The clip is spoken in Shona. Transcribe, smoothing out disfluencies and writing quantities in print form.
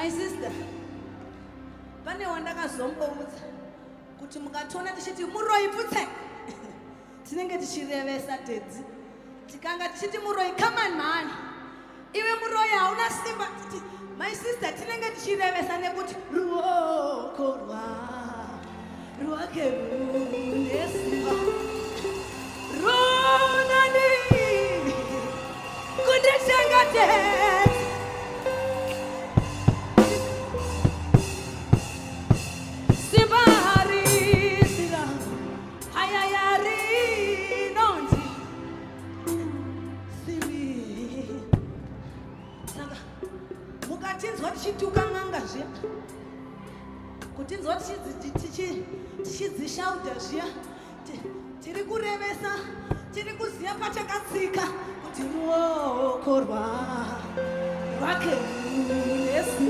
My sister, pane wandakazombouza kuti mukatona tichiti muroi putse tinenge tichirevesa tedzi. Tikanga tichiti muroi come on man. Iwe muroi hauna simba. My sister, tinenge tichirevesa nekuti ruoko rwake rune simba. Runani kundichengetedza. Mukatinzwa tichituka n'anga zviya, kutinzwa tichidzishauta zviya, tiri kurevesa, tiri kuziya pachakatsika kuti ruoko rwake rune simba.